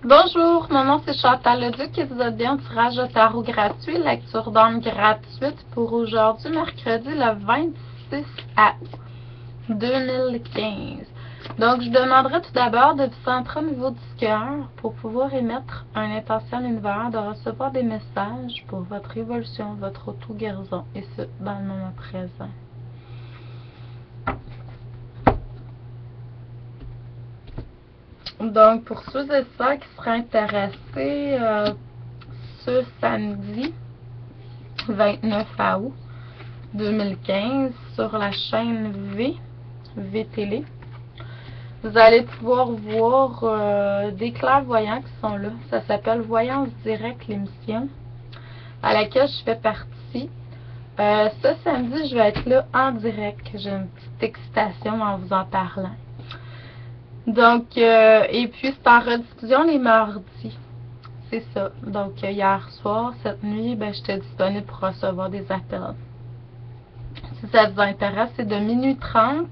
Bonjour, mon nom c'est Chantal Leduc et vous êtes bien au tirage de tarot gratuit, lecture d'âme gratuite pour aujourd'hui, mercredi le 26 août 2015. Donc, je demanderai tout d'abord de vous centrer au niveau du cœur pour pouvoir émettre un intention à l'univers de recevoir des messages pour votre évolution, votre auto-guérison, et ce, dans le moment présent. Donc, pour ceux et ceux qui seraient intéressés, ce samedi 29 août 2015 sur la chaîne V Télé, vous allez pouvoir voir des clairvoyants qui sont là. Ça s'appelle Voyance Directe, l'émission à laquelle je fais partie. Ce samedi, je vais être là en direct. J'ai une petite excitation en vous en parlant. Donc, et puis c'est en rediffusion les mardis. C'est ça. Donc, hier soir, cette nuit, ben, j'étais disponible pour recevoir des appels. Si ça vous intéresse, c'est de minuit 30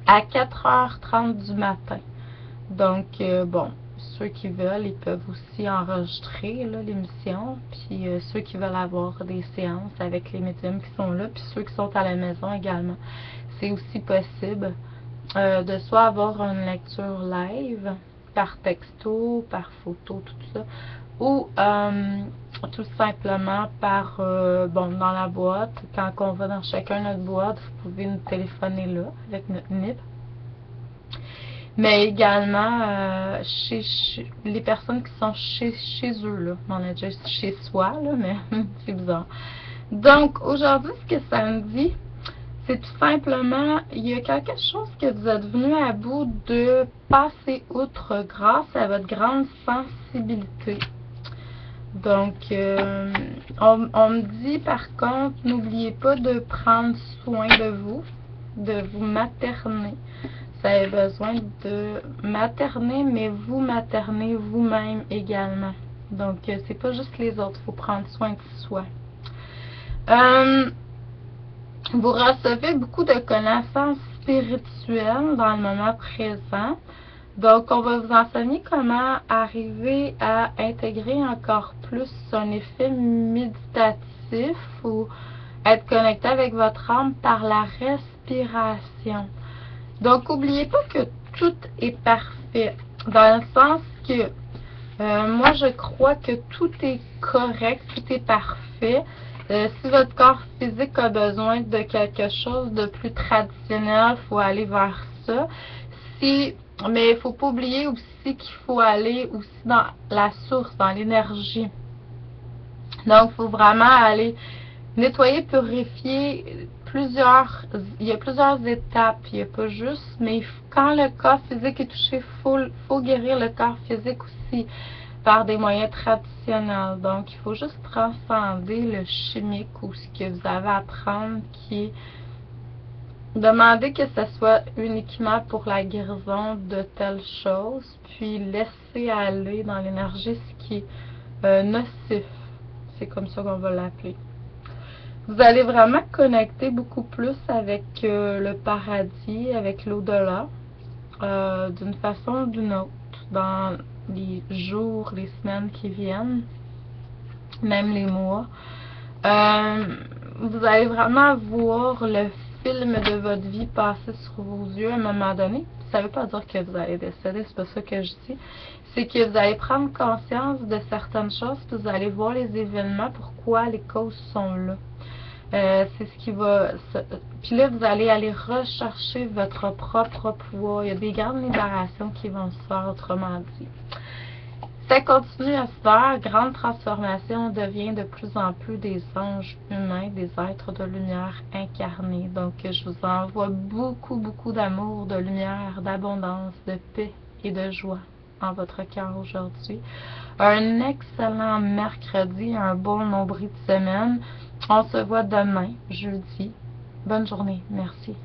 à 4h30 du matin. Donc, bon, ceux qui veulent, ils peuvent aussi enregistrer l'émission. Puis, ceux qui veulent avoir des séances avec les médiums qui sont là, puis ceux qui sont à la maison également. C'est aussi possible de soit avoir une lecture live, par texto, par photo, tout ça, ou tout simplement par, bon, dans la boîte. Quand on va dans chacun notre boîte, vous pouvez nous téléphoner là, avec notre NIP. Mais également, les personnes qui sont chez eux, là. On a déjà chez soi, là, mais c'est bizarre. Donc, aujourd'hui, ce que ça me dit, c'est tout simplement, il y a quelque chose que vous êtes venu à bout de passer outre grâce à votre grande sensibilité. Donc, on me dit par contre, n'oubliez pas de prendre soin de vous materner. Vous avez besoin de materner, mais vous maternez vous-même également. Donc, c'est pas juste les autres, il faut prendre soin de soi. Vous recevez beaucoup de connaissances spirituelles dans le moment présent. Donc, on va vous enseigner comment arriver à intégrer encore plus un effet méditatif ou être connecté avec votre âme par la respiration. Donc, n'oubliez pas que tout est parfait, dans le sens que moi, je crois que tout est correct, tout est parfait. Si votre corps physique a besoin de quelque chose de plus traditionnel, il faut aller vers ça. Mais il ne faut pas oublier aussi qu'il faut aller aussi dans la source, dans l'énergie. Donc, il faut vraiment aller nettoyer, purifier il y a plusieurs étapes. Il n'y a pas juste, mais quand le corps physique est touché, il faut guérir le corps physique aussi par des moyens traditionnels. Donc, il faut juste transcender le chimique ou ce que vous avez à prendre qui est demander que ce soit uniquement pour la guérison de telle chose, puis laisser aller dans l'énergie ce qui est nocif. C'est comme ça qu'on va l'appeler. Vous allez vraiment connecter beaucoup plus avec le paradis, avec l'au-delà, d'une façon ou d'une autre, dans les jours, les semaines qui viennent, même les mois. Vous allez vraiment voir le film de votre vie passer sur vos yeux à un moment donné. Ça ne veut pas dire que vous allez décéder, c'est pas ça que je dis. C'est que vous allez prendre conscience de certaines choses, puis vous allez voir les événements, pourquoi les causes sont là. C'est ce qui va... Puis là, vous allez aller rechercher votre propre pouvoir. Il y a des grandes libérations qui vont se faire, autrement dit. Ça continue à se faire. Grande transformation, on devient de plus en plus des anges humains, des êtres de lumière incarnés. Donc, je vous envoie beaucoup, beaucoup d'amour, de lumière, d'abondance, de paix et de joie en votre cœur aujourd'hui. Un excellent mercredi, un bon nombril de semaine. On se voit demain, jeudi. Bonne journée. Merci.